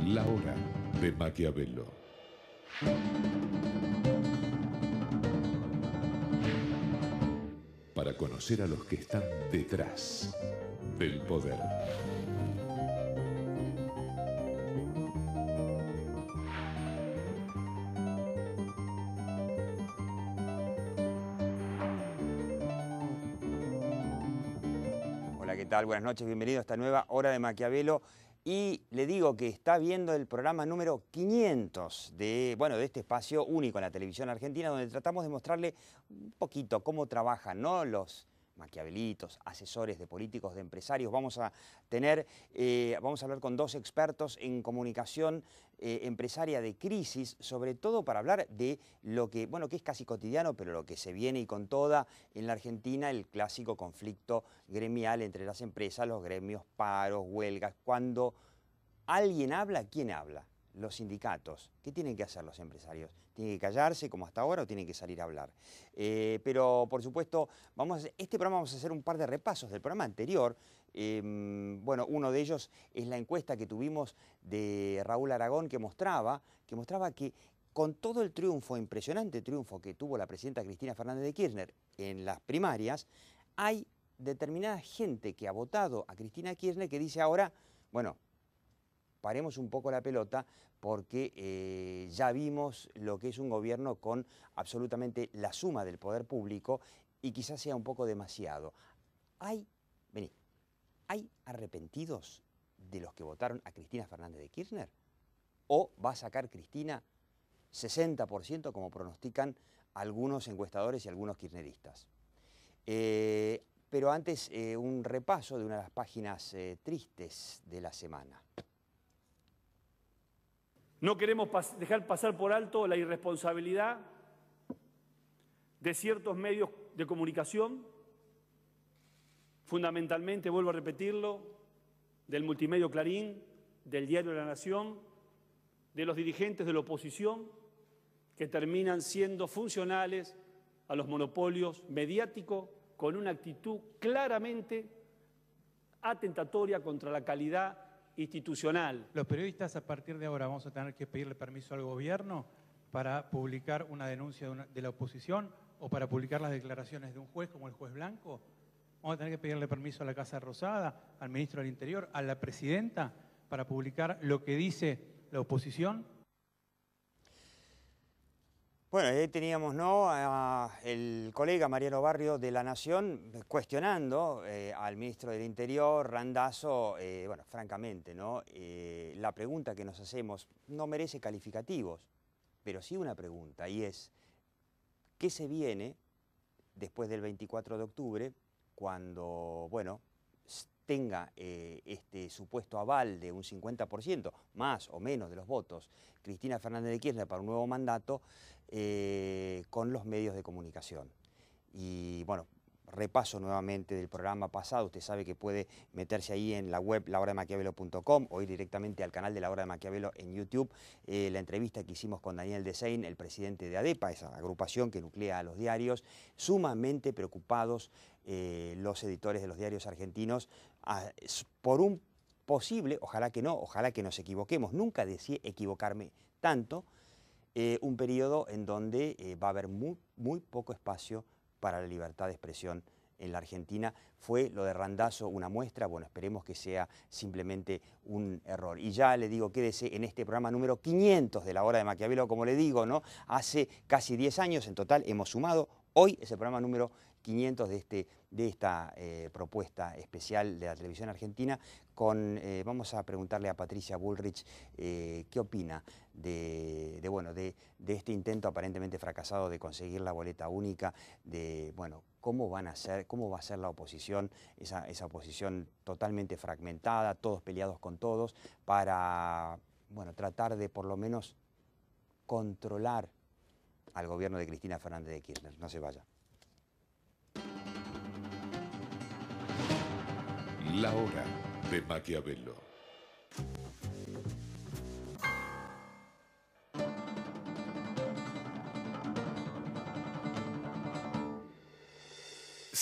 La hora de Maquiavelo. Para conocer a los que están detrás del poder. Hola, ¿qué tal? Buenas noches, bienvenido a esta nueva hora de Maquiavelo. Y le digo que está viendo el programa número 500 de este espacio único en la televisión argentina, donde tratamos de mostrarle un poquito cómo trabajan, ¿no?, los maquiavelitos, asesores de políticos, de empresarios. Vamos a hablar con dos expertos en comunicación empresaria de crisis, sobre todo para hablar de lo que es casi cotidiano, pero lo que se viene y con toda en la Argentina, el clásico conflicto gremial entre las empresas, los gremios, paros, huelgas. Cuando alguien habla, ¿quién habla? Los sindicatos. ¿Qué tienen que hacer los empresarios? ¿Tienen que callarse como hasta ahora o tienen que salir a hablar? Pero, por supuesto, este programa vamos a hacer un par de repasos del programa anterior. Uno de ellos es la encuesta que tuvimos de Raúl Aragón que mostraba que con todo el triunfo, impresionante triunfo que tuvo la presidenta Cristina Fernández de Kirchner en las primarias, hay determinada gente que ha votado a Cristina Kirchner que dice ahora, bueno, paremos un poco la pelota porque ya vimos lo que es un gobierno con absolutamente la suma del poder público y quizás sea un poco demasiado. ¿Hay arrepentidos de los que votaron a Cristina Fernández de Kirchner? ¿O va a sacar Cristina 60% como pronostican algunos encuestadores y algunos kirchneristas? Pero antes un repaso de una de las páginas tristes de la semana. No queremos dejar pasar por alto la irresponsabilidad de ciertos medios de comunicación, fundamentalmente, vuelvo a repetirlo, del multimedio Clarín, del diario La Nación, de los dirigentes de la oposición, que terminan siendo funcionales a los monopolios mediáticos con una actitud claramente atentatoria contra la calidad institucional. Los periodistas a partir de ahora vamos a tener que pedirle permiso al gobierno para publicar una denuncia de la oposición o para publicar las declaraciones de un juez como el juez Blanco. Vamos a tener que pedirle permiso a la Casa Rosada, al ministro del Interior, a la presidenta para publicar lo que dice la oposición. Bueno, ahí teníamos, ¿no?, el colega Mariano Barrio de La Nación cuestionando al ministro del Interior, Randazzo. Francamente, ¿no?, la pregunta que nos hacemos no merece calificativos, pero sí una pregunta, y es, ¿qué se viene después del 24 de octubre, cuando, tenga este supuesto aval de un 50%, más o menos de los votos, Cristina Fernández de Kirchner para un nuevo mandato, con los medios de comunicación? Y repaso nuevamente del programa pasado. Usted sabe que puede meterse ahí en la web lahorademaquiavelo.com o ir directamente al canal de La Hora de Maquiavelo en YouTube. La entrevista que hicimos con Daniel Desein, el presidente de ADEPA, esa agrupación que nuclea a los diarios, sumamente preocupados los editores de los diarios argentinos por un posible, ojalá que no, ojalá que nos equivoquemos, nunca deseé equivocarme tanto, un periodo en donde va a haber muy poco espacio para la libertad de expresión en la Argentina. ¿Fue lo de Randazzo una muestra? Bueno, esperemos que sea simplemente un error. Y ya le digo, quédese en este programa número 500 de La Hora de Maquiavelo, como le digo, ¿no? Hace casi 10 años en total hemos sumado. Hoy es el programa número 500 de esta propuesta especial de la televisión argentina. Vamos a preguntarle a Patricia Bullrich qué opina de este intento aparentemente fracasado de conseguir la boleta única, cómo va a ser la oposición, esa oposición totalmente fragmentada, todos peleados con todos, para tratar de por lo menos controlar al gobierno de Cristina Fernández de Kirchner. No se vaya. La hora de Maquiavelo.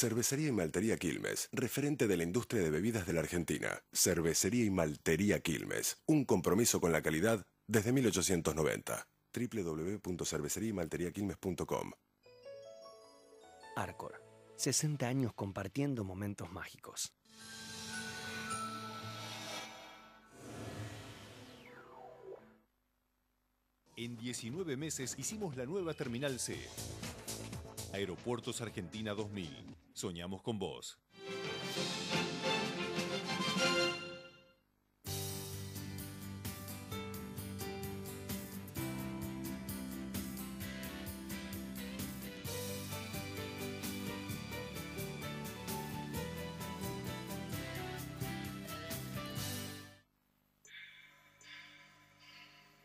Cervecería y Maltería Quilmes, referente de la industria de bebidas de la Argentina. Cervecería y Maltería Quilmes, un compromiso con la calidad desde 1890. www.cerveceriaymalteriaquilmes.com. Arcor, 60 años compartiendo momentos mágicos. En 19 meses hicimos la nueva Terminal C. Aeropuertos Argentina 2000. Soñamos con vos.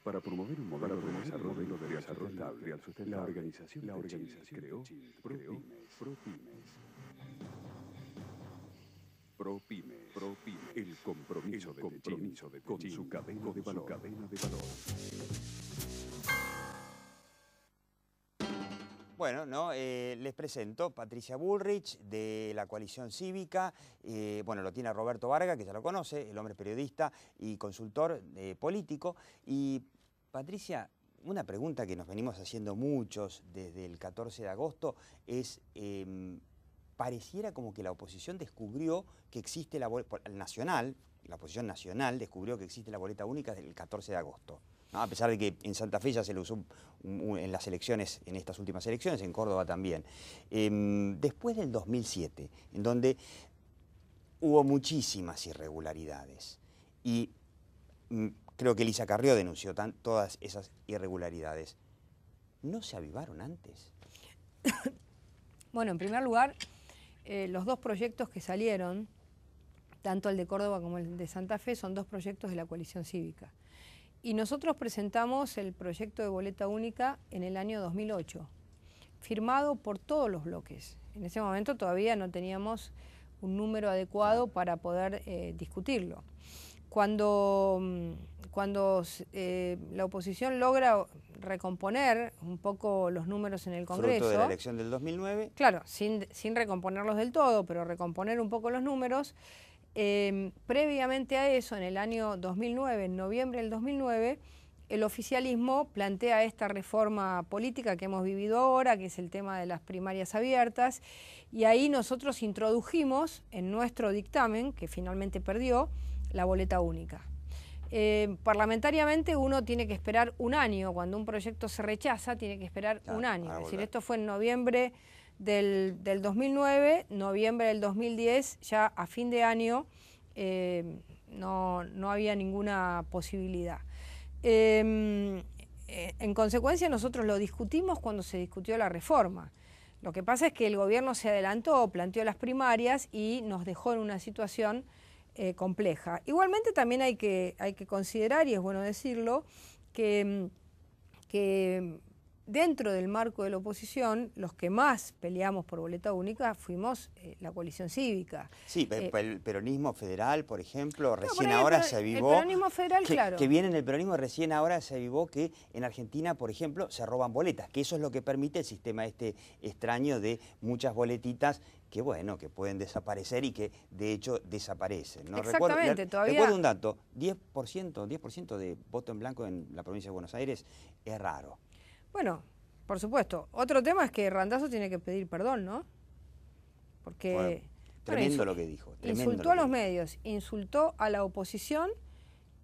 Para promover un modelo de desarrollo real sustentable, la organización creó ProPyme, el compromiso de Techin con su cadena de valor. Bueno, ¿no? Les presento Patricia Bullrich de la Coalición Cívica. Bueno, lo tiene Roberto Varga, que ya lo conoce, el hombre periodista y consultor político. Y Patricia, una pregunta que nos venimos haciendo muchos desde el 14 de agosto es, pareciera como que la oposición descubrió que existe la oposición nacional descubrió que existe la boleta única desde el 14 de agosto. ¿No? A pesar de que en Santa Fe ya se lo usó en las elecciones, en estas últimas elecciones, en Córdoba también. Después del 2007, en donde hubo muchísimas irregularidades y creo que Elisa Carrió denunció todas esas irregularidades. ¿No se avivaron antes? Bueno, en primer lugar, los dos proyectos que salieron, tanto el de Córdoba como el de Santa Fe, son dos proyectos de la Coalición Cívica. Y nosotros presentamos el proyecto de boleta única en el año 2008, firmado por todos los bloques. En ese momento todavía no teníamos un número adecuado para poder discutirlo. Cuando la oposición logra recomponer un poco los números en el Congreso... Fruto de la elección del 2009. Claro, sin recomponerlos del todo, pero recomponer un poco los números. Previamente a eso, en el año 2009, en noviembre del 2009, el oficialismo plantea esta reforma política que hemos vivido ahora, que es el tema de las primarias abiertas, y ahí nosotros introdujimos en nuestro dictamen, que finalmente perdió, la boleta única. Parlamentariamente uno tiene que esperar un año, cuando un proyecto se rechaza tiene que esperar un año, es decir, esto fue en noviembre del 2009, noviembre del 2010, ya a fin de año no había ninguna posibilidad. En consecuencia nosotros lo discutimos cuando se discutió la reforma. Lo que pasa es que el gobierno se adelantó, planteó las primarias y nos dejó en una situación compleja. Igualmente también hay que considerar, y es bueno decirlo, que dentro del marco de la oposición, los que más peleamos por boleta única fuimos la Coalición Cívica. Sí, el peronismo federal, por ejemplo, recién ahora se avivó. El peronismo federal, claro. Que viene en el peronismo, recién ahora se avivó que en Argentina, por ejemplo, se roban boletas, que eso es lo que permite el sistema este extraño de muchas boletitas que, bueno, que pueden desaparecer y que, de hecho, desaparecen. ¿No? Exactamente, todavía... Recuerdo un dato, 10% de voto en blanco en la provincia de Buenos Aires es raro. Bueno, por supuesto. Otro tema es que Randazzo tiene que pedir perdón, ¿no? Porque... Bueno, tremendo lo que dijo. Insultó a los medios, insultó a la oposición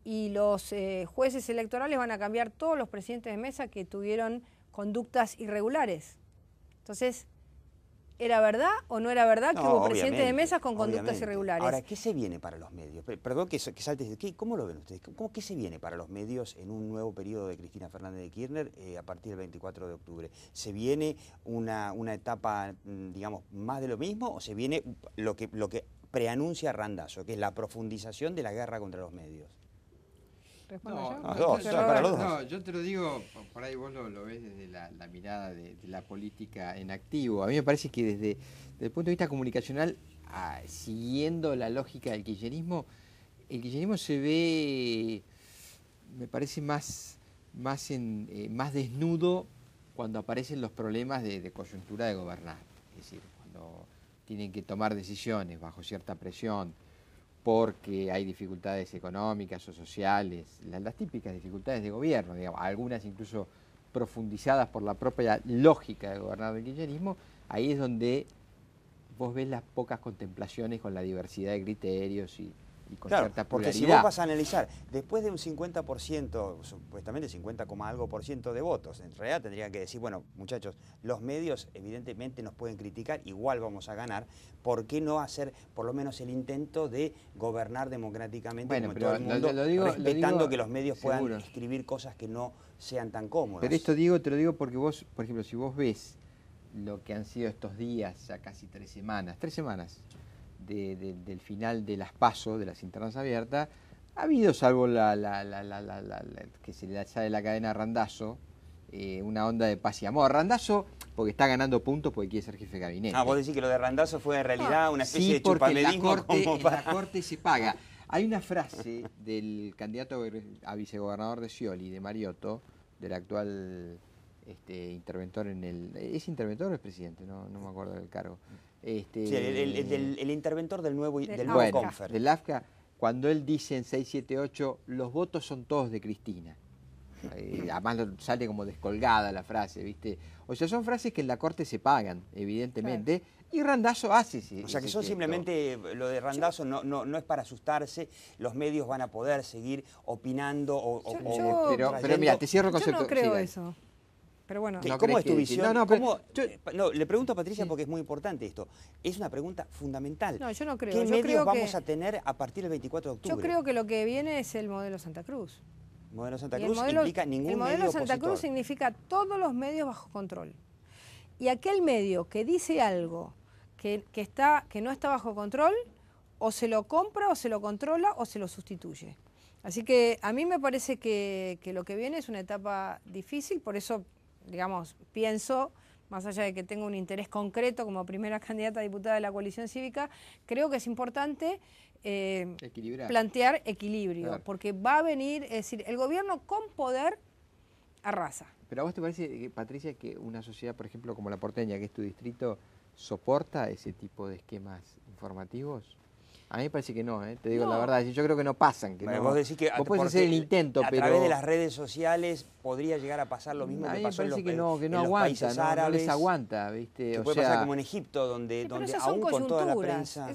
y los jueces electorales van a cambiar todos los presidentes de mesa que tuvieron conductas irregulares. Entonces, ¿era verdad o no era verdad que hubo presidentes de mesas con conductas irregulares? Ahora, ¿qué se viene para los medios? Perdón que salte. ¿Cómo lo ven ustedes? ¿Qué se viene para los medios en un nuevo periodo de Cristina Fernández de Kirchner a partir del 24 de octubre? ¿Se viene una etapa, digamos, más de lo mismo o se viene lo que preanuncia Randazzo, que es la profundización de la guerra contra los medios? Yo te lo digo, por ahí vos lo ves desde la mirada de la política en activo. A mí me parece que desde el punto de vista comunicacional, siguiendo la lógica del kirchnerismo, el kirchnerismo se ve, me parece más desnudo cuando aparecen los problemas de coyuntura de gobernar. Es decir, tienen que tomar decisiones bajo cierta presión porque hay dificultades económicas o sociales, las típicas dificultades de gobierno, digamos, algunas incluso profundizadas por la propia lógica de gobernar del kirchnerismo, ahí es donde vos ves las pocas contemplaciones con la diversidad de criterios y con cierta porque pluralidad. si vos vas a analizar, después de un 50%, supuestamente 50, algo por ciento de votos, en realidad tendrían que decir, bueno, muchachos, los medios evidentemente nos pueden criticar, igual vamos a ganar, ¿por qué no hacer por lo menos el intento de gobernar democráticamente como en todo el mundo, respetando que los medios puedan escribir cosas que no sean tan cómodas? Pero esto te lo digo porque vos, por ejemplo, si vos ves lo que han sido estos días, ya casi 3 semanas, del final de las PASO, de las internas abiertas, ha habido, salvo que se le sale la cadena a Randazzo, una onda de paz y amor. Randazzo, porque está ganando puntos porque quiere ser jefe de gabinete. Vos decís que lo de Randazzo fue en realidad una especie de chupamedismo. Sí, porque en la corte se paga. Hay una frase del candidato a vicegobernador de Scioli, de Mariotto, del actual interventor en el... ¿Es interventor o es presidente? No me acuerdo del cargo. Sí, el interventor del nuevo Confer. Del AFCA, cuando él dice en 678, los votos son todos de Cristina. Además sale como descolgada la frase, ¿viste? O sea, son frases que en la corte se pagan, evidentemente, y Randazzo hace O sea, que son simplemente, lo de Randazzo no es para asustarse, los medios van a poder seguir opinando pero mira, te cierro el concepto. Yo no creo eso. Pero bueno, ¿cómo es tu visión? Le pregunto a Patricia porque es muy importante esto. Es una pregunta fundamental. No, yo no creo. ¿Qué medios vamos a tener a partir del 24 de octubre? Yo creo que lo que viene es el modelo Santa Cruz. El modelo Santa Cruz implica ningún medio opositor. El modelo Santa Cruz significa todos los medios bajo control. Y aquel medio que dice algo que no está bajo control, o se lo compra, o se lo controla, o se lo sustituye. Así que a mí me parece que lo que viene es una etapa difícil, por eso, digamos, pienso, más allá de que tengo un interés concreto como primera candidata a diputada de la coalición cívica, creo que es importante plantear equilibrio, porque va a venir, es decir, el gobierno con poder arrasa. ¿Pero a vos te parece, Patricia, que una sociedad, por ejemplo, como la porteña, que es tu distrito, soporta ese tipo de esquemas informativos? A mí me parece que no, te digo la verdad, yo creo que no pasan. Que vos decís que vos podés hacer el intento, a través de las redes sociales podría llegar a pasar lo mismo que pasó en los países árabes. No les aguanta, ¿viste? Que puede pasar como en Egipto, donde aún con toda la prensa...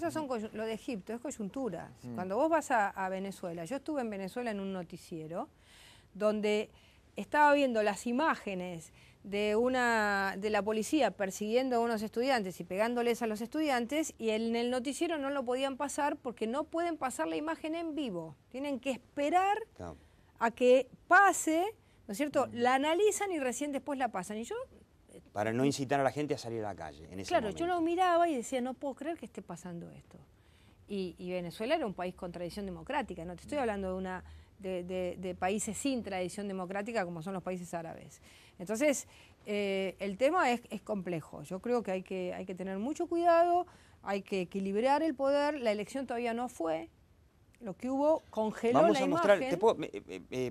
Lo de Egipto es coyuntura. Cuando vos vas a Venezuela, yo estuve en Venezuela en un noticiero donde estaba viendo las imágenes de la policía persiguiendo a unos estudiantes y pegándoles a los estudiantes, y en el noticiero no lo podían pasar porque no pueden pasar la imagen en vivo. Tienen que esperar a que pase, ¿no es cierto? La analizan y recién después la pasan. Y yo... Para no incitar a la gente a salir a la calle en ese momento. Yo lo miraba y decía, no puedo creer que esté pasando esto. Y Venezuela era un país con tradición democrática, no te estoy hablando de países sin tradición democrática como son los países árabes. Entonces, el tema es complejo. Yo creo que hay que tener mucho cuidado, hay que equilibrar el poder. La elección todavía no fue. Lo que hubo congeló la imagen.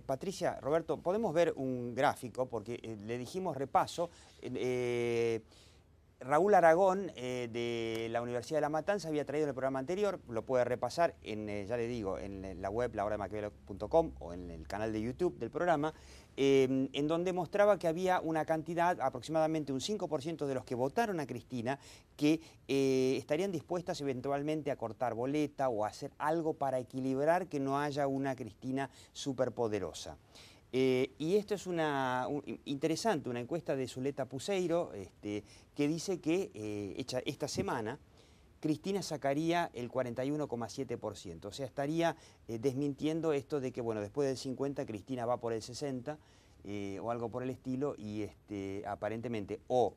Patricia, Roberto, podemos ver un gráfico, porque le dijimos repaso. Raúl Aragón, de la Universidad de La Matanza, había traído en el programa anterior, lo puede repasar ya le digo, en la web lahoramaquiavelo.com o en el canal de YouTube del programa, en donde mostraba que había una cantidad, aproximadamente un 5% de los que votaron a Cristina, que estarían dispuestas eventualmente a cortar boleta o a hacer algo para equilibrar que no haya una Cristina superpoderosa. Y esto es interesante, una encuesta de Zuleta Puseiro, que dice que hecha esta semana, Cristina sacaría el 41,7%. O sea, estaría desmintiendo esto de que, bueno, después del 50 Cristina va por el 60 o algo por el estilo, y aparentemente o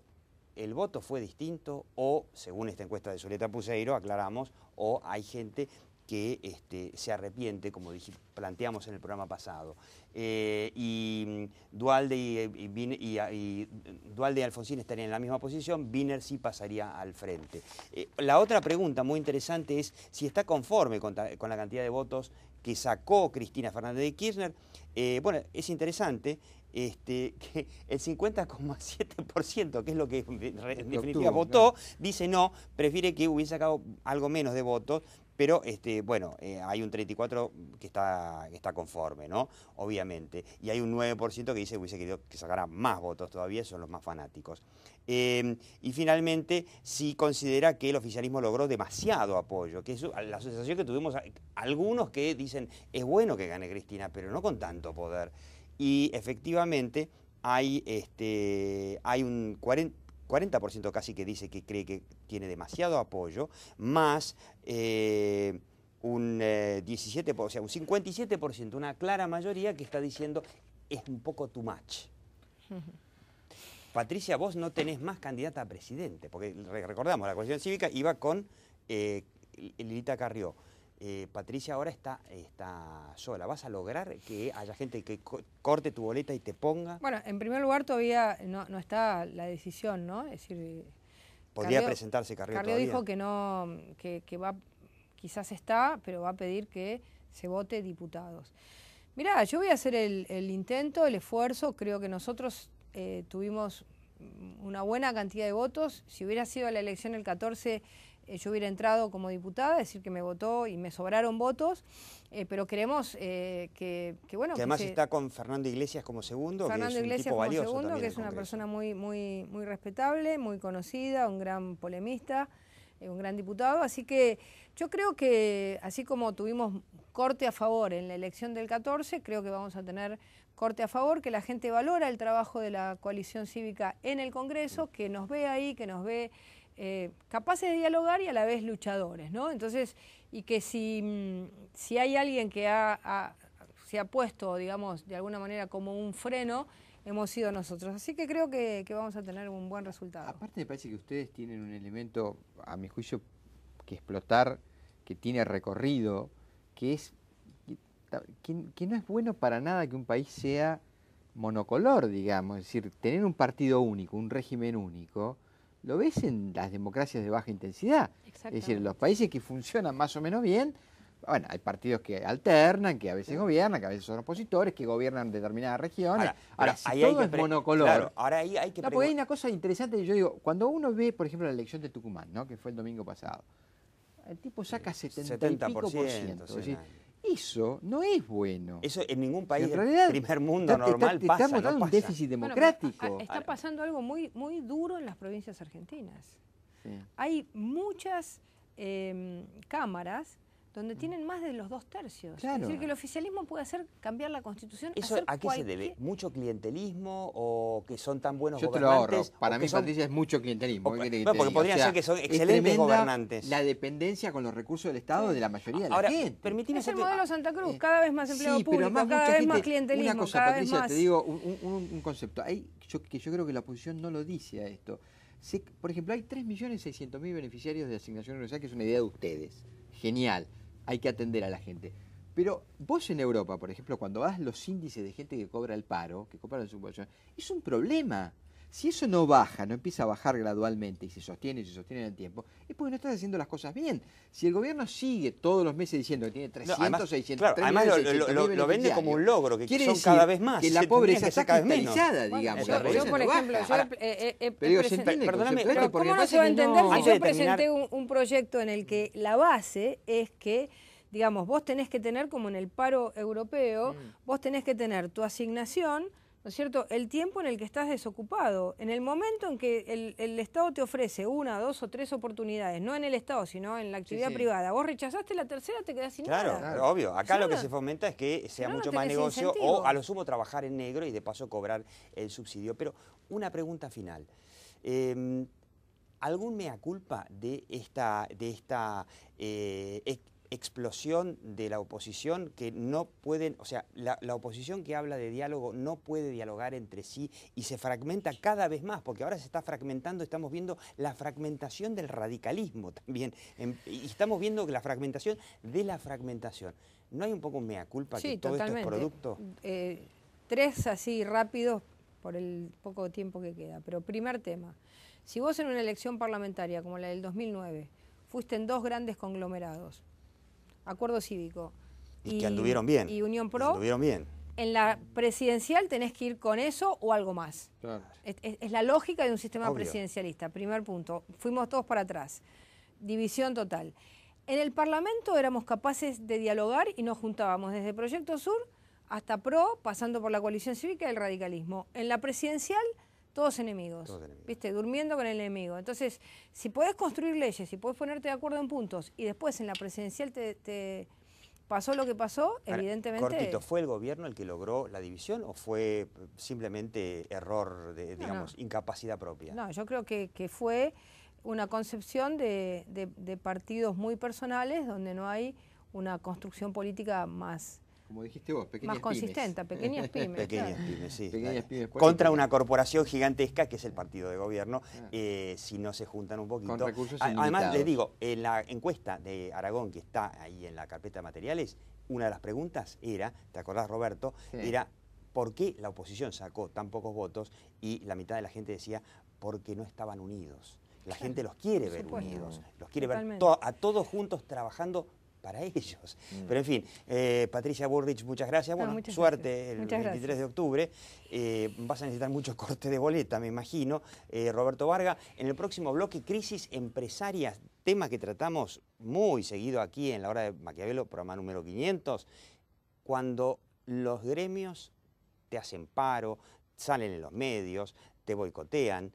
el voto fue distinto o, según esta encuesta de Zuleta Puseiro, aclaramos, o hay gente que se arrepiente, como planteamos en el programa pasado. Y Duhalde y Alfonsín estarían en la misma posición, Wiener sí pasaría al frente. La otra pregunta muy interesante es si está conforme con la cantidad de votos que sacó Cristina Fernández de Kirchner. Bueno, es interesante, que el 50,7%, que es lo que en definitiva votó, dice no, prefiere que hubiese sacado algo menos de votos, pero bueno, hay un 34% que está conforme, ¿no? Obviamente. Y hay un 9% que dice que hubiese querido que sacara más votos todavía, son los más fanáticos. Y finalmente, sí considera que el oficialismo logró demasiado apoyo, que es la sensación que tuvimos algunos que dicen, es bueno que gane Cristina, pero no con tanto poder. Y efectivamente hay un 40% casi que dice que cree que tiene demasiado apoyo, más un 17%, o sea, un 57%, una clara mayoría que está diciendo es un poco too much. Patricia, vos no tenés más candidata a presidente, porque recordamos, la coalición cívica iba con Lilita Carrió. Patricia ahora está sola. ¿Vas a lograr que haya gente que corte tu boleta y te ponga? Bueno, en primer lugar todavía no está la decisión, ¿no? Es decir, ¿podría presentarse Carrió todavía? Dijo que no, que va, quizás está, pero va a pedir que se vote diputados. Mirá, yo voy a hacer el intento, el esfuerzo. Creo que nosotros tuvimos una buena cantidad de votos. Si hubiera sido la elección el 14... yo hubiera entrado como diputada, es decir, que me votó y me sobraron votos, pero queremos que bueno... Que además está con Fernando Iglesias como segundo, Fernando que es un Iglesias tipo como valioso segundo, también que es una Congreso. persona muy respetable, muy conocida, un gran polemista, un gran diputado. Así que yo creo que, así como tuvimos corte a favor en la elección del 14, creo que vamos a tener corte a favor, que la gente valora el trabajo de la coalición cívica en el Congreso, que nos ve ahí, que nos ve... capaces de dialogar y a la vez luchadores, ¿no? Entonces, y que si hay alguien que se ha puesto, digamos, de alguna manera como un freno, hemos sido nosotros. Así que creo que vamos a tener un buen resultado. Aparte me parece que ustedes tienen un elemento, a mi juicio, que explotar, que tiene recorrido, que es que no es bueno para nada que un país sea monocolor, digamos, es decir, tener un partido único, un régimen único, lo ves en las democracias de baja intensidad. Es decir, en los países que funcionan más o menos bien, bueno, hay partidos que alternan, que a veces gobiernan, que a veces son opositores, que gobiernan determinadas regiones. Ahora si todo es monocolor... Claro, ahora ahí hay que... No, porque hay una cosa interesante que yo digo, cuando uno ve, por ejemplo, la elección de Tucumán, ¿no?, que fue el domingo pasado, el tipo saca 70 y pico por ciento. Es decir, eso no es bueno. Eso en ningún país en realidad, del primer mundo normal pasa. Estamos dando un déficit democrático. Bueno, está pasando algo muy duro en las provincias argentinas. Sí. Hay muchas cámaras donde tienen más de los 2/3. Claro. Es decir, que el oficialismo puede hacer cambiar la Constitución. ¿Eso a qué se debe? ¿Mucho clientelismo o que son tan buenos Yo te lo ahorro. gobernantes? Para mí, Patricia, es mucho clientelismo. Porque podrían ser que son excelentes gobernantes. La dependencia con los recursos del Estado de la mayoría de la gente. Permitime es el modelo Santa Cruz, cada vez más empleo público, pero cada vez más clientelismo, una cosa, cada Patricia, vez más... te digo un concepto. Yo creo que la oposición no lo dice a esto. Por ejemplo, hay 3.600.000 beneficiarios de asignación universal, que es una idea de ustedes. Genial. Hay que atender a la gente. Pero vos en Europa, por ejemplo, cuando vas los índices de gente que cobra el paro, que cobra la subvención, es un problema. Si eso no baja, no empieza a bajar gradualmente y se sostiene en el tiempo, es porque no estás haciendo las cosas bien. Si el gobierno sigue todos los meses diciendo que tiene 300, 600, claro, además lo vende como un logro, que son cada vez más. Que la pobreza está cristalizada, digamos. Yo, por ejemplo, perdóname, pero ¿cómo no se va a entender si yo presenté un proyecto en el que la base es que, digamos, vos tenés que tener, como en el paro europeo, vos tenés que tener tu asignación, ¿no es cierto?, el tiempo en el que estás desocupado. En el momento en que el Estado te ofrece 1, 2 o 3 oportunidades, no en el Estado, sino en la actividad privada, vos rechazaste la tercera, te quedás sin nada. Claro, obvio. Acá lo que se fomenta es que sea mucho más negocio incentivo. O a lo sumo trabajar en negro y de paso cobrar el subsidio. Pero una pregunta final. ¿Algún mea culpa de esta explosión de la oposición que no pueden, o sea, la oposición que habla de diálogo no puede dialogar entre sí y se fragmenta cada vez más, porque ahora se está fragmentando, estamos viendo la fragmentación del radicalismo también, y estamos viendo la fragmentación de la fragmentación. ¿No hay un poco un mea culpa que todo esto es producto? 3 así rápidos por el poco tiempo que queda, pero primer tema, si vos en una elección parlamentaria como la del 2009 fuiste en 2 grandes conglomerados, Acuerdo Cívico y que anduvieron bien. Y Unión Pro. Anduvieron bien. en la presidencial tenés que ir con eso o algo más. Claro. Es la lógica de un sistema Obvio. presidencialista. Primer punto, fuimos todos para atrás. División total. En el Parlamento éramos capaces de dialogar y nos juntábamos desde Proyecto Sur hasta PRO, pasando por la coalición cívica y el radicalismo. En la presidencial, todos enemigos, ¿viste? Durmiendo con el enemigo. Entonces, si podés construir leyes, si podés ponerte de acuerdo en puntos y después en la presidencial te pasó lo que pasó, evidentemente... Cortito, ¿fue el gobierno el que logró la división o fue simplemente error, digamos, incapacidad propia? No, yo creo que fue una concepción de partidos muy personales donde no hay una construcción política más... Como dijiste vos, pequeñas más consistente, pequeñas pymes. Pequeñas claro. pymes, sí. Pequeñas pymes Contra una corporación gigantesca que es el partido de gobierno, si no se juntan un poquito. Con recursos Además, ilimitados. les digo, en la encuesta de Aragón, que está ahí en la carpeta de materiales, una de las preguntas era, ¿te acordás, Roberto? Sí. Era, ¿por qué la oposición sacó tan pocos votos? Y la mitad de la gente decía, porque no estaban unidos. La gente los quiere ver supuesto. unidos, los quiere Totalmente. ver a todos juntos trabajando para ellos. Pero en fin, Patricia Bullrich, muchas gracias. Bueno, muchas suerte gracias. el Muchas 23 gracias. de octubre. Vas a necesitar mucho corte de boleta, me imagino. Roberto Varga, en el próximo bloque, crisis empresarias, tema que tratamos muy seguido aquí en La Hora de Maquiavelo, programa número 500, cuando los gremios te hacen paro, salen en los medios, te boicotean,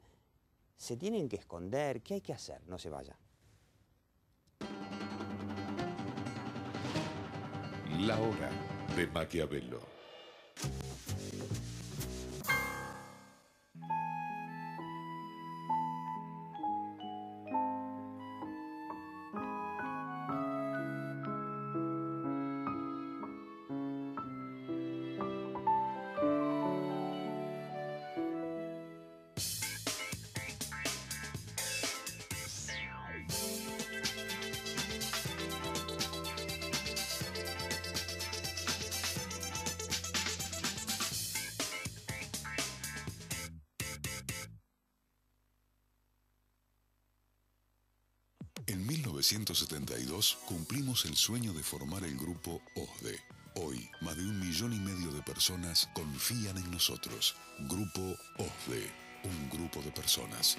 se tienen que esconder. ¿Qué hay que hacer? No se vaya. La Hora de Maquiavelo. En 1972 cumplimos el sueño de formar el grupo OSDE. Hoy, más de 1,5 millones de personas confían en nosotros. Grupo OSDE, un grupo de personas.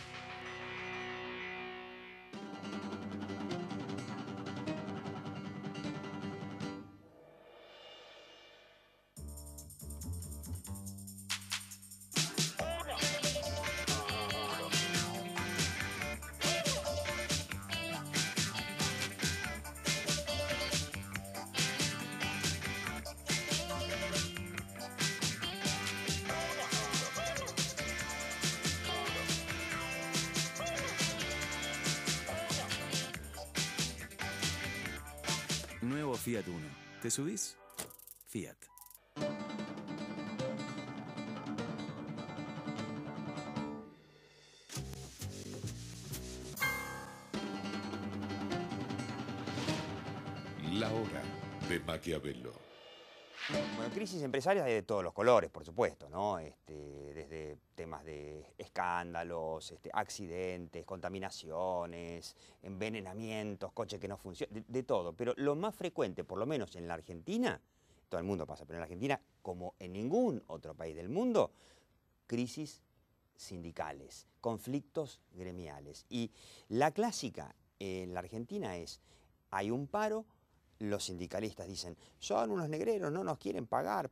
Nuevo Fiat Uno. ¿Te subís? Fiat. La Hora de Maquiavelo. Bueno, crisis empresarias hay de todos los colores, por supuesto, ¿no? Desde temas de escándalos, accidentes, contaminaciones, envenenamientos, coches que no funcionan, de todo. Pero lo más frecuente, por lo menos en la Argentina, todo el mundo pasa, pero en la Argentina, como en ningún otro país del mundo, crisis sindicales, conflictos gremiales. Y la clásica en la Argentina es, hay un paro, los sindicalistas dicen, son unos negreros, no nos quieren pagar,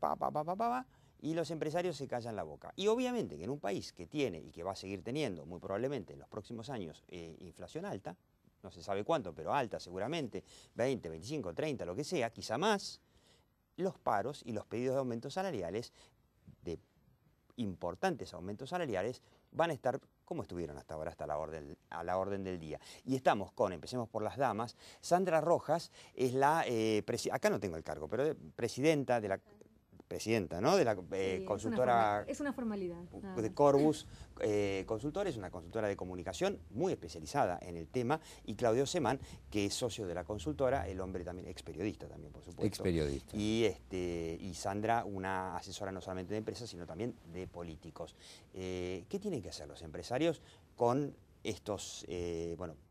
y los empresarios se callan la boca. Y obviamente que en un país que tiene y que va a seguir teniendo, muy probablemente en los próximos años, inflación alta, no se sabe cuánto, pero alta seguramente, 20, 25, 30, lo que sea, quizá más, los paros y los pedidos de aumentos salariales, de importantes aumentos salariales, van a estar como estuvieron hasta ahora, a la orden del día. Y estamos con, empecemos por las damas, Sandra Rojas es la, acá no tengo el cargo, pero presidenta de la... ¿no? De la consultora... Es una formalidad. De Corbus Consultores, una consultora de comunicación muy especializada en el tema, y Claudio Semán, que es socio de la consultora, el hombre también, ex periodista también, por supuesto. Ex periodista. Y Sandra, una asesora no solamente de empresas, sino también de políticos. ¿Qué tienen que hacer los empresarios con estos,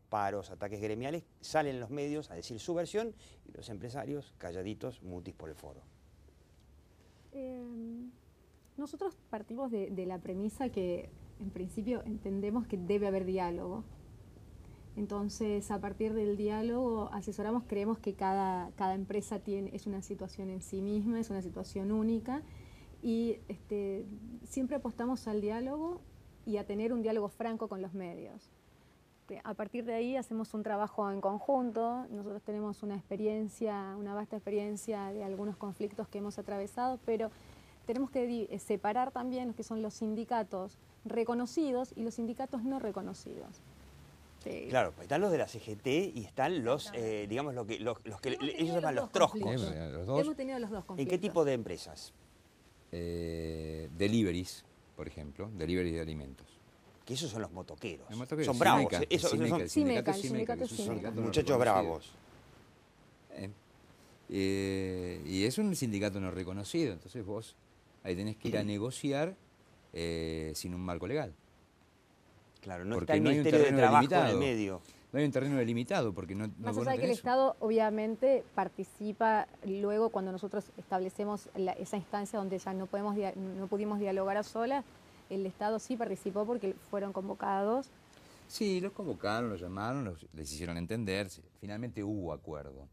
paros, ataques gremiales? Salen los medios a decir su versión y los empresarios calladitos, mutis por el foro. Nosotros partimos de la premisa que en principio entendemos que debe haber diálogo. Entonces, a partir del diálogo asesoramos, creemos que cada empresa es una situación en sí misma, es una situación única, y siempre apostamos al diálogo y a tener un diálogo franco con los medios. A partir de ahí hacemos un trabajo en conjunto. Nosotros tenemos una vasta experiencia de algunos conflictos que hemos atravesado, pero tenemos que separar también lo que son los sindicatos reconocidos y los sindicatos no reconocidos. Claro, pues están los de la CGT y están los, digamos, los que ellos llaman los troscos. Hemos tenido los dos conflictos. ¿En qué tipo de empresas? Deliveries, por ejemplo, deliveries de alimentos. Que esos son los motoqueros. Los motoqueros, son bravos. Cimeca, Esos son el sindicato Cimeca, muchachos bravos. Y es un sindicato no reconocido, entonces vos ahí tenés que ir a negociar sin un marco legal. Claro, no porque está el no hay un Ministerio de terreno Trabajo delimitado. en el medio. No hay un terreno delimitado porque no Más vos allá de que el tenés Estado obviamente participa luego cuando nosotros establecemos esa instancia donde ya no pudimos dialogar a solas, el Estado sí participó porque fueron convocados. Sí, los convocaron, los llamaron, les hicieron entender, finalmente hubo acuerdo,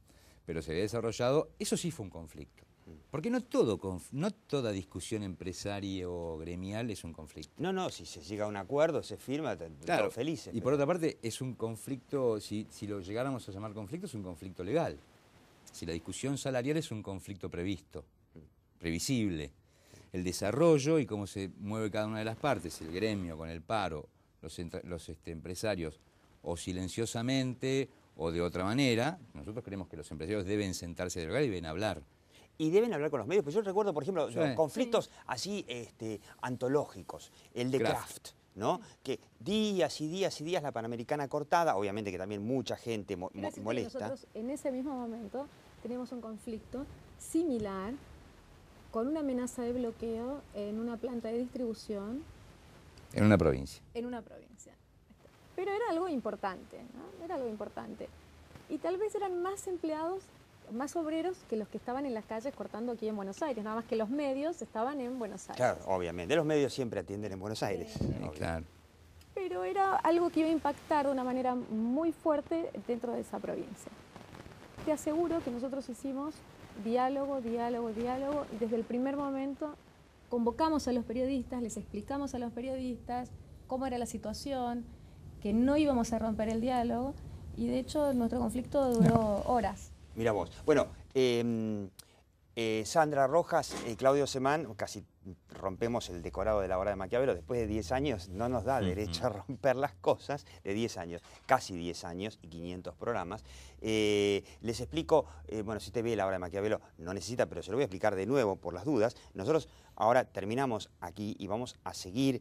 pero se había desarrollado, eso sí fue un conflicto. Porque no toda discusión empresaria o gremial es un conflicto. No, si se llega a un acuerdo, se firma, claro, todos felices. Y por otra parte, es un conflicto, si lo llegáramos a llamar conflicto, es un conflicto legal. Si la discusión salarial es un conflicto previsto, previsible. El desarrollo y cómo se mueve cada una de las partes, el gremio con el paro, los empresarios, o silenciosamente o de otra manera, nosotros creemos que los empresarios deben sentarse a dialogar y deben hablar. Y deben hablar con los medios, pues yo recuerdo, por ejemplo, conflictos así antológicos, el de Kraft, ¿no? Que días y días y días la Panamericana cortada, obviamente que también mucha gente molesta. Nosotros en ese mismo momento tenemos un conflicto similar con una amenaza de bloqueo en una planta de distribución. En una provincia. En una provincia. Pero era algo importante, ¿no? Era algo importante. Y tal vez eran más empleados, más obreros que los que estaban en las calles cortando aquí en Buenos Aires, nada más que los medios estaban en Buenos Aires. Claro, obviamente, los medios siempre atienden en Buenos Aires. Claro. Pero era algo que iba a impactar de una manera muy fuerte dentro de esa provincia. Te aseguro que nosotros hicimos diálogo, y desde el primer momento convocamos a los periodistas, les explicamos a los periodistas cómo era la situación, que no íbamos a romper el diálogo, y de hecho nuestro conflicto duró horas. Mira vos. Bueno, Sandra Rojas, Claudio Semán, casi rompemos el decorado de la hora de Maquiavelo. Después de 10 años no nos da derecho a romper las cosas, de 10 años, casi 10 años y 500 programas. Les explico, bueno, si usted ve la hora de Maquiavelo, no necesita, pero se lo voy a explicar de nuevo por las dudas. Nosotros ahora terminamos aquí y vamos a seguir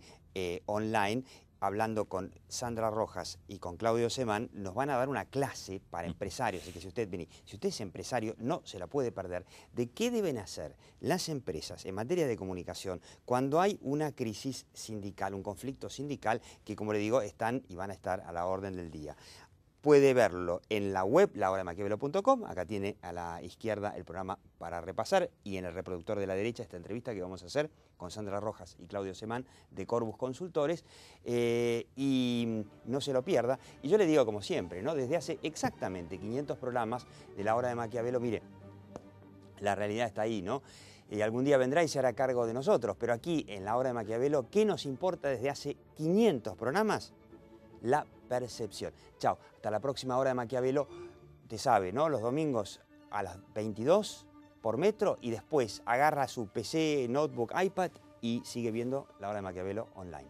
online hablando con Sandra Rojas y con Claudio Semán. Nos van a dar una clase para empresarios, así que si usted es empresario, no se la puede perder, de qué deben hacer las empresas en materia de comunicación cuando hay una crisis sindical, un conflicto sindical que, como le digo, están y van a estar a la orden del día. Puede verlo en la web, lahorademaquiavelo.com, acá tiene a la izquierda el programa para repasar, y en el reproductor de la derecha esta entrevista que vamos a hacer con Sandra Rojas y Claudio Semán de Corbus Consultores, y no se lo pierda. Y yo le digo como siempre, ¿no? Desde hace exactamente 500 programas de la hora de Maquiavelo, mire, la realidad está ahí, ¿no? Algún día vendrá y se hará cargo de nosotros, pero aquí en la hora de Maquiavelo, ¿qué nos importa desde hace 500 programas? La percepción. Chao, hasta la próxima hora de Maquiavelo. Te sabe, ¿no? Los domingos a las 22 por Metro, y después agarra su PC, notebook, iPad y sigue viendo la hora de Maquiavelo online.